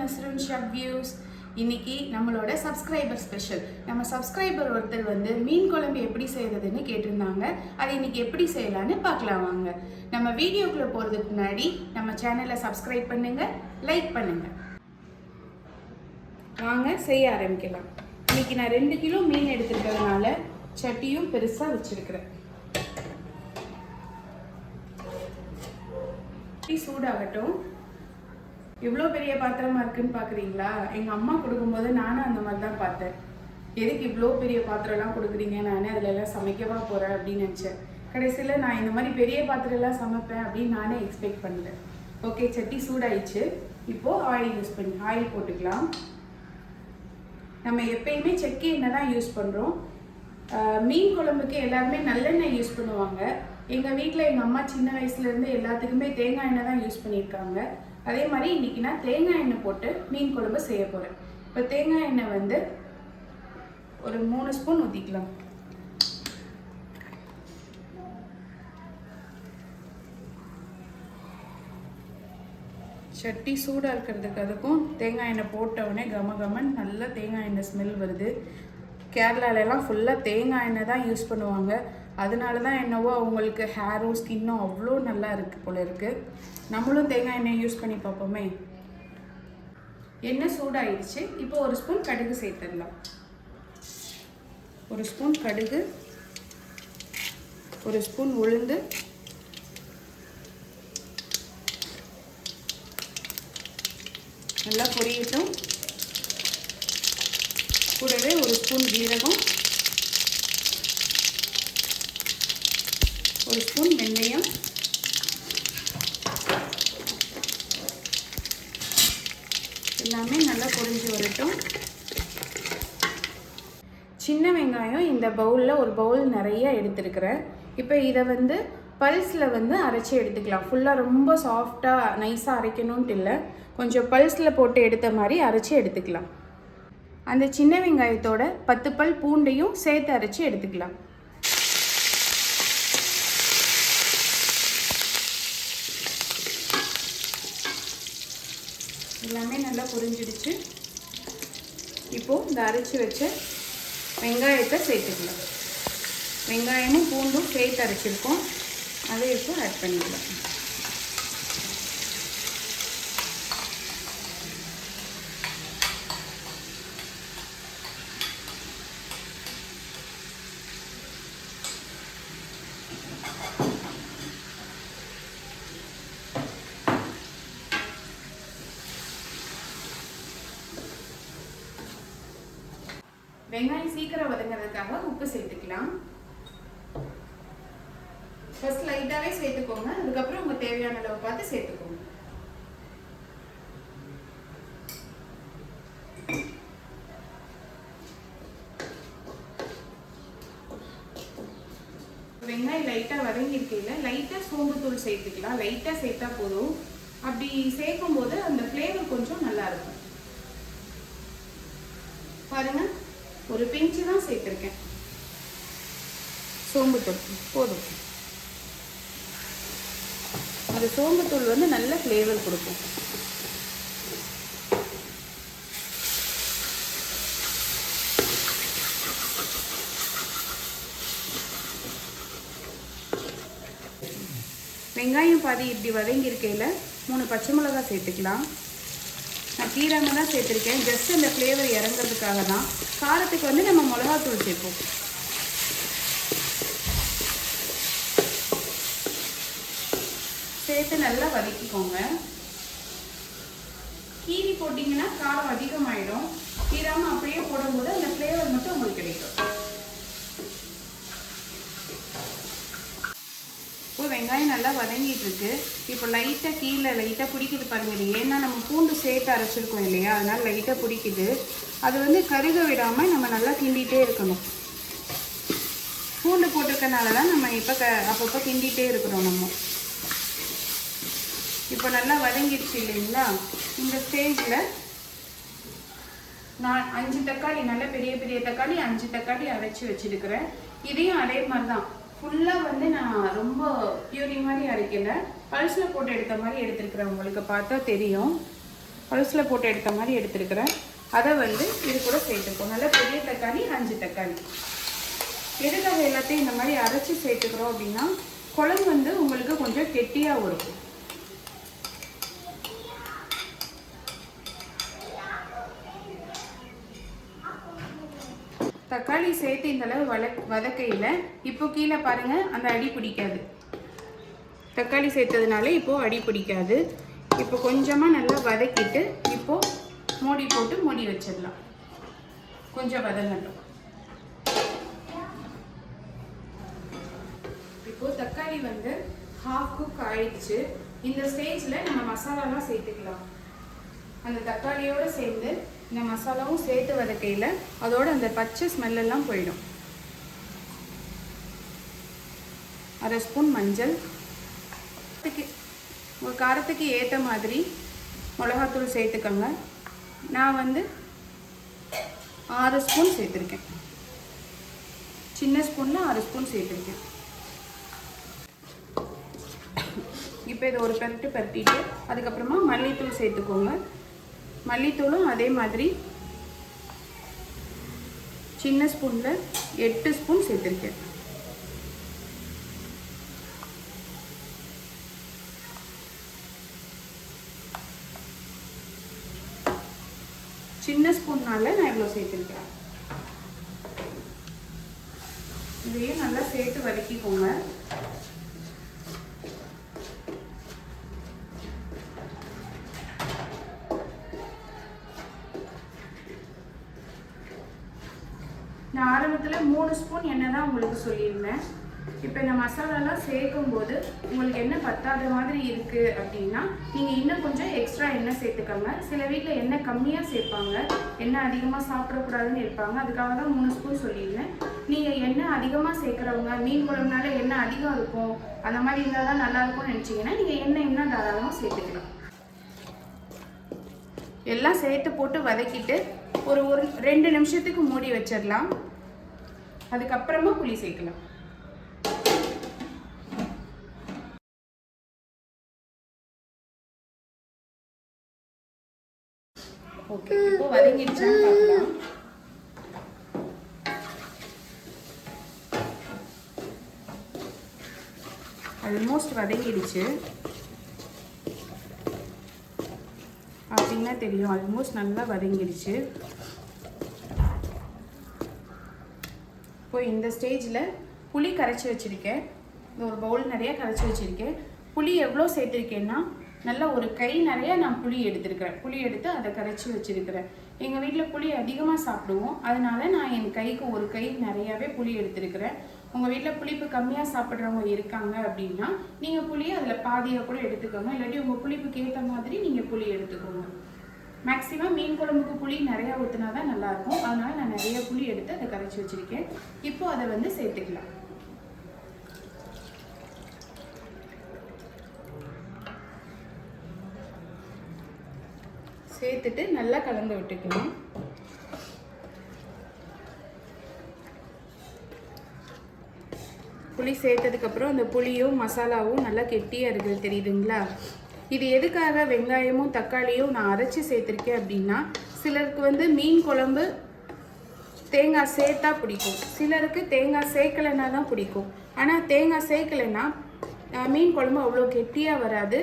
நஸ்ருன் ஷப் views. இன்னைக்கு நம்மளோட subscriber special. நம்ம சப்ஸ்கிரைபர் ஒருத்தர் வந்து மீன் குழம்பு எப்படி செய்யறதுன்னு கேட்டிருந்தாங்க. அதை இன்னைக்கு எப்படி செய்யலான்னு பார்க்கலாம் வாங்க. நம்ம வீடியோக்குள்ள போறதுக்கு முன்னாடி நம்ம சேனலை சப்ஸ்கிரைப் பண்ணுங்க, லைக் பண்ணுங்க. வாங்க செய்ய ஆரம்பிக்கலாம். இன்னைக்கு நான் 2 கிலோ மீன் எடுத்துக்கிறதுனால சட்டியும் பெருசா வச்சிருக்கிறேன். சூடாகட்டும். இவ்வளோ பெரிய பாத்திரமா இருக்குன்னு பார்க்குறீங்களா? எங்கள் அம்மா கொடுக்கும்போது நானும் அந்த மாதிரி தான் பார்த்தேன். எதுக்கு இவ்வளோ பெரிய பாத்திரம்லாம் கொடுக்குறீங்க, நானே அதில் எல்லாம் சமைக்கவா போகிறேன் அப்படின்னு நினச்சேன். கடைசியில் நான் இந்த மாதிரி பெரிய பாத்திரம்லாம் சமைப்பேன் அப்படின்னு நானே எக்ஸ்பெக்ட் பண்ணல. ஓகே, சட்டி சூடாயிடுச்சு. இப்போது ஆயில் போட்டுக்கலாம். நம்ம எப்பயுமே செக்கு எண்ணெய் தான் யூஸ் பண்ணுறோம். மீன் குழம்புக்கு எல்லாருமே நல்லெண்ணெய் யூஸ் பண்ணுவாங்க. எங்கள் வீட்டில் எங்கள் அம்மா சின்ன வயசுலேருந்து எல்லாத்துக்குமே தேங்காய் எண்ணெய் தான் யூஸ் பண்ணியிருக்காங்க. அதே மாதிரி இன்றைக்கி நான் தேங்காய் எண்ணெய் போட்டு மீன் குழம்பு செய்ய போகிறேன். இப்போ தேங்காய் எண்ணெய் வந்து ஒரு 3 ஸ்பூன் ஊற்றிக்கலாம். சட்டி சூடாக இருக்கிறதுக்கு அதுக்கும் தேங்காய் எண்ணெய் போட்டவுடனே கமகமன் நல்ல தேங்காய் எண்ணெய் ஸ்மெல் வருது. கேரளாலெல்லாம் ஃபுல்லாக தேங்காய் எண்ணெய் தான் யூஸ் பண்ணுவாங்க. அதனால தான் என்னவோ அவங்களுக்கு ஹேரும் ஸ்கின்னும் அவ்வளோ நல்லா இருக்குது போல இருக்குது. நம்மளும் தேங்காய் எண்ணெய் யூஸ் பண்ணி பார்ப்போமே. எண்ணெய் சூடாயிடுச்சு. இப்போ 1 ஸ்பூன் கடுகு சேர்த்துடலாம். 1 ஸ்பூன் கடுகு, 1 ஸ்பூன் உளுந்து, நல்லா பொரியட்டும். கூடவே 1 ஸ்பூன் ஜீரகம், 1 ஸ்பூன் வெந்தயம், எல்லாமே நல்லா பொரிஞ்சு வரட்டும். சின்ன வெங்காயம் இந்த பவுலில் ஒரு பவுல் நிறைய எடுத்துருக்கிறேன். இப்போ இதை வந்து பல்ஸில் வந்து அரைச்சி எடுத்துக்கலாம். ஃபுல்லாக ரொம்ப சாஃப்டாக நைஸாக அரைக்கணுன்ட்டு இல்லை, கொஞ்சம் பல்ஸில் போட்டு எடுத்த மாதிரி அரைச்சி எடுத்துக்கலாம். அந்த சின்ன வெங்காயத்தோட 10 பல் பூண்டையும் சேர்த்து அரைச்சி எடுத்துக்கலாம். எல்லாமே நல்லா பொரிஞ்சிடுச்சு. இப்போது இந்த அரைச்சி வச்ச வெங்காயத்தை சேர்த்துக்கலாம். வெங்காயமும் பூண்டும் சேர்த்து அரைச்சிருக்கோம், அதை இப்போ ஆட் பண்ணிக்கலாம். வெங்காயம் சீக்கிரம் வதங்கிறதுக்காக உப்பு சேர்த்துக்கலாம். ஃபர்ஸ்ட் லைட்டாகவே சேர்த்துக்கோங்க, அதுக்கப்புறம் உங்கள் தேவையான அளவு பார்த்து சேர்த்துக்கோங்க. வெங்காயம் லைட்டாக வதங்கியிருக்கையில் லைட்டாக சோம்புத்தூள் சேர்த்துக்கலாம். லைட்டாக சேர்த்தா போதும். அப்படி சேர்க்கும் போது அந்த ஃப்ளேவர் கொஞ்சம் நல்லா இருக்கும். பாருங்க, ஒரு பிஞ்சு தான் சேர்த்துருக்கேன் சோம்புத்தூள், போதும். அது சோம்புத்தூள் வந்து நல்ல ஃப்ளேவர் கொடுக்கும். வெங்காயம் பாதி இப்படி வதங்கியிருக்கையில் 3 பச்சை மிளகாய் சேர்த்துக்கலாம். நான் கீராமல் தான் சேர்த்துருக்கேன், ஜஸ்ட் அந்த ஃப்ளேவர் இறங்கிறதுக்காக தான். காரத்துக்கு வந்து நம்ம மிளகாத்தூள் சேர்ப்போம். சேர்த்து நல்லா வதக்கிக்கோங்க. கீரி போட்டிங்கன்னா காரம் அதிகமாகிடும். கீராமல் அப்படியே போடும்போது அந்த ஃப்ளேவர் மட்டும் உங்களுக்கு கிடைக்கும். இப்போ வெங்காயம் நல்லா வதங்கிட்டு இருக்கு. இப்போ லைட்டாக கீழே லைட்டாக பிடிக்குது பாருங்க. இது ஏன்னா நம்ம பூண்டு சேர்த்து அரைச்சிருக்கோம் இல்லையா, அதனால லைட்டாக பிடிக்குது. அது வந்து கருக விடாமல் நம்ம நல்லா கிண்டிகிட்டே இருக்கணும். பூண்டு போட்டிருக்கனால தான் நம்ம இப்போ அப்பப்போ கிண்டிகிட்டே இருக்கிறோம். நம்ம இப்போ நல்லா வதங்கிடுச்சு இல்லைங்களா? இந்த ஸ்டேஜில் நான் 5 தக்காளி, நல்ல பெரிய பெரிய தக்காளி 5 தக்காளி அரைச்சி வச்சுருக்கிறேன். இதையும் அதே மாதிரி தான் ஃபுல்லாக வந்து நான் ரொம்ப பியூரி மாதிரி அரைக்கலை, பல்ஸில் போட்டு எடுத்த மாதிரி எடுத்துருக்குறேன். உங்களுக்கு பார்த்தா தெரியும். பல்ஸில் போட்டு எடுத்த மாதிரி எடுத்துருக்கிறேன். அதை வந்து இது கூட சேர்த்துப்போம். நல்லா பெரிய தக்காளி 5 தக்காளி. எதுக்காக எல்லாத்தையும் இந்த மாதிரி அரைச்சி சேர்த்துக்கிறோம் அப்படின்னா குழம்பு வந்து உங்களுக்கு கொஞ்சம் கெட்டியாக இருக்கும். தக்காளி சேர்த்து இந்த அளவு வதக்கையில் இப்போ கீழே பாருங்கள், அந்த அடி பிடிக்காது. தக்காளி சேர்த்ததுனால இப்போது அடி பிடிக்காது. இப்போ கொஞ்சமாக நல்லா வதக்கிட்டு இப்போது மூடி போட்டு மூடி வச்சிடலாம். கொஞ்சம் வதங்கட்டும். இப்போது தக்காளி வந்து ஹாஃப் குக் ஆயிடுச்சு. இந்த ஸ்டேஜில் நம்ம மசாலாலாம் சேர்த்துக்கலாம். அந்த தக்காளியோடு சேர்ந்து இந்த மசாலாவும் சேர்த்து வதக்கையில் அதோட அந்த பச்சை ஸ்மெல்லாம் போயிடும். 1/2 ஸ்பூன் மஞ்சள், உங்கள் காரத்துக்கு ஏற்ற மாதிரி மிளகாத்தூள் சேர்த்துக்கோங்க. நான் வந்து 6 ஸ்பூன் சேர்த்துருக்கேன். சின்ன ஸ்பூனில் 6 ஸ்பூன் சேர்த்துருக்கேன். இப்போ இதை ஒரு பரட்டிட்டு அதுக்கப்புறமா மல்லித்தூள் சேர்த்துக்கோங்க. மல்லித்தூளும் அதே மாதிரி சின்ன ஸ்பூனில் 8 ஸ்பூன் சேர்த்துருக்கேன். சின்ன ஸ்பூன்னால நான் இவ்வளோ சேர்த்துருக்கேன். இதையும் நல்லா சேர்த்து வதக்கிக்கோங்க. நான் ஆரம்பத்தில் 3 ஸ்பூன் எண்ணெய் தான் உங்களுக்கு சொல்லியிருந்தேன். இப்போ இந்த மசாலாலாம் சேர்க்கும் போது உங்களுக்கு எண்ணெய் பத்தாத மாதிரி இருக்குது அப்படின்னா நீங்கள் இன்னும் கொஞ்சம் எக்ஸ்ட்ரா எண்ணெய் சேர்த்துக்கோங்க. சில வீட்டில் எண்ணெய் கம்மியாக சேர்ப்பாங்க, எண்ணெய் அதிகமாக சாப்பிடக்கூடாதுன்னு இருப்பாங்க. அதுக்காக தான் 3 ஸ்பூன் சொல்லியிருந்தேன். நீங்கள் எண்ணெய் அதிகமாக சேர்க்குறவங்க, மீன் குழம்புனால எண்ணெய் அதிகம் இருக்கும், அந்த மாதிரி இருந்தால் தான் நல்லாயிருக்கும்னு நினச்சிங்கன்னா நீங்கள் எண்ணெய் இன்னும் தாராளமாக சேர்த்துக்கலாம். எல்லாம் சேர்த்து போட்டு வதக்கிட்டு ஒரு 2 நிமிஷத்துக்கு மூடி வச்சிடலாம். அதுக்கப்புறமா புளி சேர்க்கலாம். ஓகே, இப்போ வதங்கிடுச்சான்னு பார்க்கலாம். ஆல்மோஸ்ட் வதங்கிடுச்சு. அப்படின்னா தெரியும், ஆல்மோஸ்ட் நல்லா வதங்கிடுச்சு. இப்போ இந்த ஸ்டேஜில் புளி கரைச்சி வச்சுருக்கேன். இந்த ஒரு பவுல் நிறையா கரைச்சி வச்சுருக்கேன். புளி எவ்வளோ சேர்த்துருக்கேன்னா நல்லா ஒரு கை நிறையா நான் புளி எடுத்துருக்கிறேன். புளி எடுத்து அதை கரைச்சி வச்சுருக்கிறேன். எங்கள் வீட்டில் புளி அதிகமாக சாப்பிடுவோம், அதனால நான் என் கைக்கு ஒரு கை நிறையாவே புளி எடுத்துருக்கிறேன். உங்கள் வீட்டில் புளிப்பு கம்மியாக சாப்பிட்றவங்க இருக்காங்க அப்படின்னா நீங்கள் புளியை அதில் பாதியாக கூட எடுத்துக்கோங்க. இல்லாட்டி உங்கள் புளிப்புக்கு ஏற்ற மாதிரி நீங்கள் புளி எடுத்துக்கோங்க. மேக்ஸிமம் மீன் குழம்புக்கு புளி நிறையா ஊற்றினா தான் நல்லாயிருக்கும். அதனால் நான் நிறைய புளி எடுத்து அதை கரைச்சி வச்சுருக்கேன். இப்போது அதை வந்து சேர்த்துக்கலாம். சேர்த்துட்டு நல்லா கலந்து விட்டுக்கலாம். புளி சேர்த்ததுக்கப்புறம் அந்த புளியும் மசாலாவும் நல்லா கெட்டியாக இருக்குது, தெரியுதுங்களா? இது எதுக்காக வெங்காயமும் தக்காளியும் நான் அரைச்சி சேர்த்துருக்கேன் அப்படின்னா சிலருக்கு வந்து மீன் குழம்பு தேங்காய் சேர்த்தா பிடிக்கும், சிலருக்கு தேங்காய் சேர்க்கலைன்னா தான் பிடிக்கும். ஆனால் தேங்காய் சேர்க்கலைன்னா மீன் குழம்பு அவ்வளோ கெட்டியாக வராது.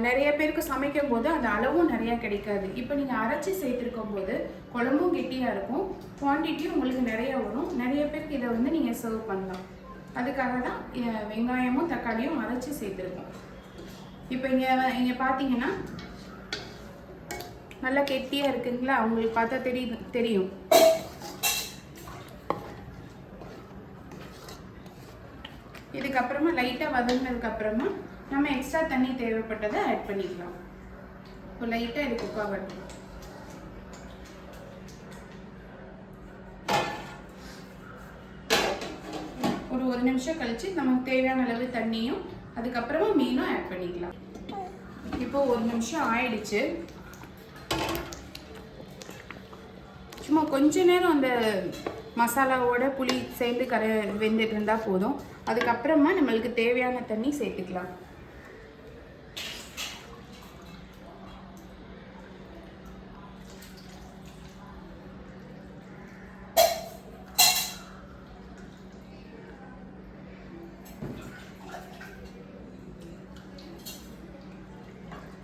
நிறைய பேருக்கு சமைக்கும் போது அந்த அளவும் நிறையா கிடைக்காது. இப்போ நீங்கள் அரைச்சி சேர்த்துருக்கும் போது குழம்பும் கெட்டியாக இருக்கும், குவான்டிட்டியும் உங்களுக்கு நிறையா வரும். நிறைய பேருக்கு இதை வந்து நீங்கள் சர்வ் பண்ணலாம். அதுக்காக தான் வெங்காயமும் தக்காளியும் அரைச்சி சேர்த்துருக்கோம். இப்போ இங்கே பார்த்தீங்கன்னா நல்லா கெட்டியாக இருக்குங்களா? உங்களுக்கு பார்த்தா தெரியும். இதுக்கப்புறமா லைட்டாக வதங்கினதுக்கப்புறமா நம்ம எக்ஸ்ட்ரா தண்ணி தேவைப்பட்டதை ஆட் பண்ணிக்கலாம். இப்போ லைட்டாக இது குக் ஆகட்டும். ஒரு நிமிஷம் கழிச்சு நமக்கு தேவையான அளவு தண்ணியும் அதுக்கப்புறமா மீனும் ஆட் பண்ணிக்கலாம். இப்போ 1 நிமிஷம் ஆயிடுச்சு. சும்மா கொஞ்ச நேரம் அந்த மசாலாவோட புளி சேர்ந்து வெந்துட்டு இருந்தால் போதும். அதுக்கப்புறமா நம்மளுக்கு தேவையான தண்ணி சேர்த்துக்கலாம்.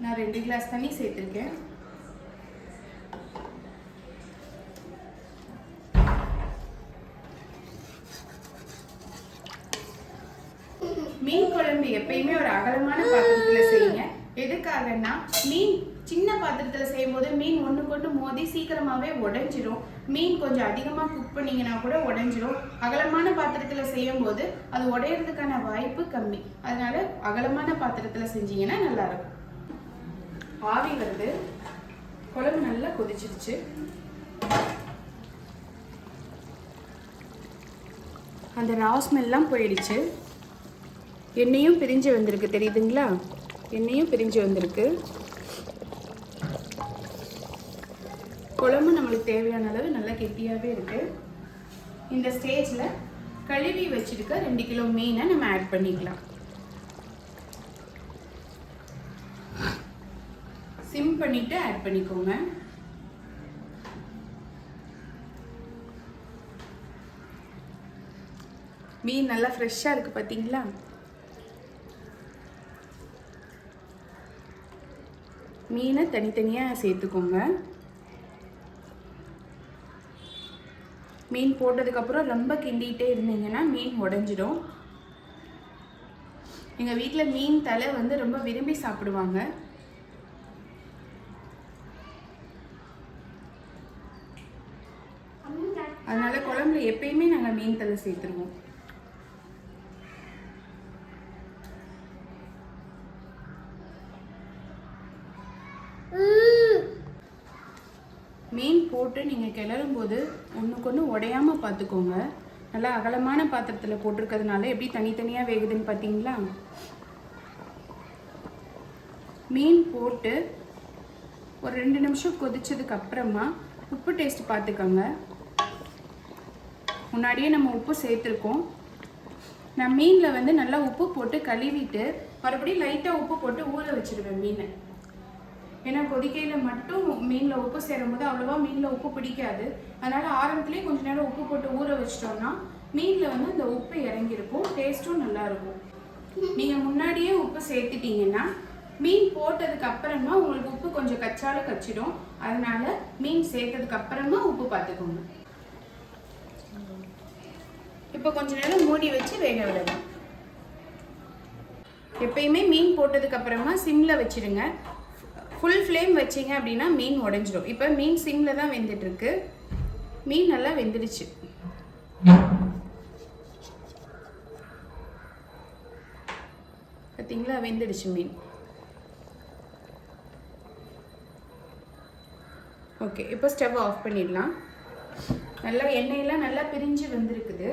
நான் 2 கிளாஸ் தண்ணி சேர்த்துருக்கேன். மீன் குழம்பு எப்பயுமே ஒரு அகலமான பாத்திரத்தில் செய்யுங்க. எதுக்காகன்னா மீன் சின்ன பாத்திரத்தில் செய்யும்போது மீன் ஒன்றுக்கு ஒன்று மோதி சீக்கிரமாகவே உடைஞ்சிரும். மீன் கொஞ்சம் அதிகமாக குக் பண்ணிங்கன்னா கூட உடைஞ்சிரும். அகலமான பாத்திரத்தில் செய்யும் போது அது உடையிறதுக்கான வாய்ப்பு கம்மி. அதனால அகலமான பாத்திரத்தில் செஞ்சீங்கன்னா நல்லாயிருக்கும். ஆவி வருது, குழம்பு நல்லா கொதிச்சிருச்சு. அந்த ரா ஸ்மெல்லாம் போயிடுச்சு. எண்ணெயும் பிரிஞ்சு வந்திருக்கு, தெரியுதுங்களா? எண்ணெயும் பிரிஞ்சு வந்திருக்கு. குழம்பு நம்மளுக்கு தேவையான அளவு நல்லா கெட்டியாகவே இருக்கு. இந்த ஸ்டேஜில் கழுவி வச்சிருக்க 2 கிலோ மீனை நம்ம ஆட் பண்ணிக்கலாம். சிம் பண்ணிட்டு ஆட் பண்ணிக்கோங்க. மீன் நல்லா ஃப்ரெஷ்ஷாக இருக்குது பார்த்தீங்களா? மீனை தனித்தனியாக சேர்த்துக்கோங்க. மீன் போட்டதுக்கப்புறம் ரொம்ப கிண்டிகிட்டே இருந்தீங்கன்னா மீன் உடைஞ்சிடும். எங்கள் வீட்டில் மீன் தலை வந்து ரொம்ப விரும்பி சாப்பிடுவாங்க. அதனால குழம்புல எப்பயுமே நாங்கள் மீன் தலை சேர்த்துருவோம். மீன் போட்டு நீங்கள் கிளறும் போது ஒன்றுக்கு ஒன்று உடையாமல் பார்த்துக்கோங்க. நல்லா அகலமான பாத்திரத்தில் போட்டிருக்கிறதுனால எப்படி தனித்தனியாக வேகுதுன்னு பார்த்தீங்களா? மீன் போட்டு ஒரு 2 நிமிஷம் கொதிச்சதுக்கு அப்புறமா உப்பு டேஸ்ட் பார்த்துக்கோங்க. முன்னாடியே நம்ம உப்பு சேர்த்துருக்கோம். நான் மீனில் வந்து நல்லா உப்பு போட்டு கழுவிட்டு மறுபடியும் லைட்டாக உப்பு போட்டு ஊற வச்சுருவேன் மீனை. ஏன்னா கொதிக்கையில் மட்டும் மீனில் உப்பு சேரும் போது அவ்வளோவா மீனில் உப்பு பிடிக்காது. அதனால் ஆரம்பத்துலேயே கொஞ்ச நேரம் உப்பு போட்டு ஊற வச்சிட்டோம்னா மீனில் வந்து அந்த உப்பு இறங்கியிருக்கும், டேஸ்ட்டும் நல்லாயிருக்கும். நீங்கள் முன்னாடியே உப்பு சேர்த்துட்டிங்கன்னா மீன் போட்டதுக்கு அப்புறமா உங்களுக்கு உப்பு கொஞ்சம் கச்சாலும் கச்சிடும். அதனால மீன் சேர்த்ததுக்கு அப்புறமா உப்பு பார்த்துக்கோங்க. இப்போ கொஞ்ச நேரம் மூடி வச்சு வேக விடலாம். எப்பயுமே மீன் போட்டதுக்கு அப்புறமா சிம்மில் வச்சிடுங்க. ஃபுல் ஃப்ளேம் வச்சிங்க அப்படின்னா மீன் உடைஞ்சிடும். இப்போ மீன் சிம்மில் தான் வெந்துட்டுருக்கு. மீன் நல்லா வெந்துடுச்சு. பார்த்தீங்களா? வெந்துடுச்சு மீன். ஓகே, இப்போ ஸ்டவ் ஆஃப் பண்ணிடலாம். நல்லா எண்ணெயெல்லாம் நல்லா பிரிஞ்சு வந்திருக்குது.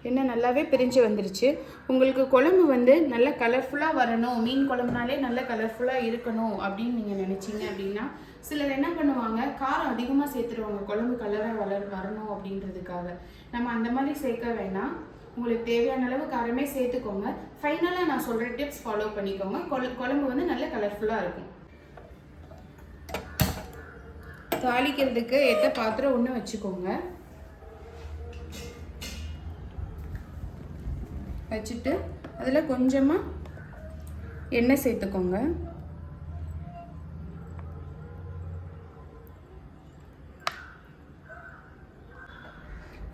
எண்ணெய் நல்லாவே பிரிஞ்சு வந்துருச்சு. உங்களுக்கு குழம்பு வந்து நல்லா கலர்ஃபுல்லாக வரணும், மீன் குழம்புனாலே நல்லா கலர்ஃபுல்லாக இருக்கணும் அப்படின்னு நீங்கள் நினச்சிங்க அப்படின்னா சிலர் என்ன பண்ணுவாங்க, காரம் அதிகமாக சேர்த்துருவாங்க குழம்பு கலராக வரணும் அப்படின்றதுக்காக. நம்ம அந்த மாதிரி சேர்க்க வேணாம். உங்களுக்கு தேவையான அளவு காரமே சேர்த்துக்கோங்க. ஃபைனலாக நான் சொல்கிற டிப்ஸ் ஃபாலோ பண்ணிக்கோங்க. குழம்பு வந்து நல்ல கலர்ஃபுல்லாக இருக்கும். தாளிக்கிறதுக்கு ஏற்ற பாத்திரம் ஒன்று வச்சுக்கோங்க. வச்சுட்டு அதில் கொஞ்சமாக எண்ணெய் சேர்த்துக்கோங்க.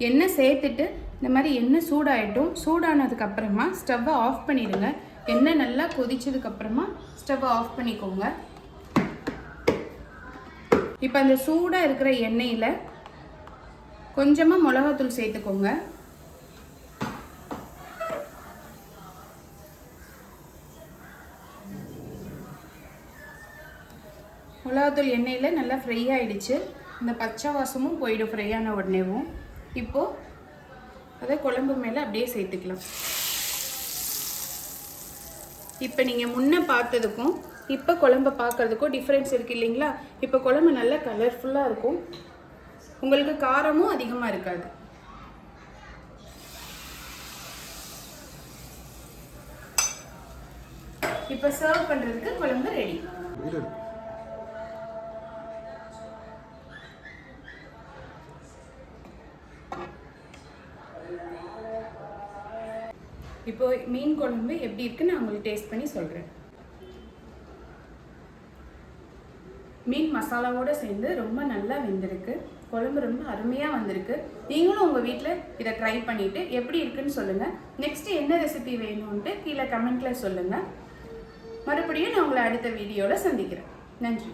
எண்ணெய் சேர்த்துட்டு இந்த மாதிரி எண்ணெய் சூடாயிட்டும். சூடானதுக்கப்புறமா ஸ்டவ்வை ஆஃப் பண்ணிடுங்க. எண்ணெய் நல்லா கொதிச்சதுக்கப்புறமா ஸ்டவ்வை ஆஃப் பண்ணிக்கோங்க. இப்போ அந்த சூடாக இருக்கிற எண்ணெயில் கொஞ்சமாக மிளகாத்தூள் சேர்த்துக்கோங்க. மிளகாத்தூள் எண்ணெயில் நல்லா ஃப்ரை ஆகிடுச்சு. இந்த பச்சை வாசமும் போயிடும் ஃப்ரை ஆன உடனேவும். இப்போது அதை குழம்பு மேலே அப்படியே சேர்த்துக்கலாம். இப்போ நீங்கள் முன்ன பார்த்ததுக்கும் இப்போ குழம்பை பார்க்குறதுக்கும் டிஃப்ரென்ஸ் இருக்குது இல்லைங்களா? இப்போ குழம்பு நல்லா கலர்ஃபுல்லாக இருக்கும். உங்களுக்கு காரமும் அதிகமாக இருக்காது. இப்போ சர்வ் பண்ணுறதுக்கு குழம்பு ரெடி. இப்போ மீன் குழம்பு எப்படி இருக்குன்னு நான் உங்களுக்கு டேஸ்ட் பண்ணி சொல்கிறேன். மீன் மசாலாவோடு சேர்ந்து ரொம்ப நல்லா வெந்திருக்கு. குழம்பு ரொம்ப அருமையாக வந்திருக்கு. நீங்களும் உங்கள் வீட்டில் இதை ட்ரை பண்ணிவிட்டு எப்படி இருக்குன்னு சொல்லுங்கள். நெக்ஸ்ட்டு என்ன ரெசிபி வேணும்ன்ட்டு கீழே கமெண்ட்டில் சொல்லுங்கள். மறுபடியும் நான் உங்களை அடுத்த வீடியோவில் சந்திக்கிறேன். நன்றி.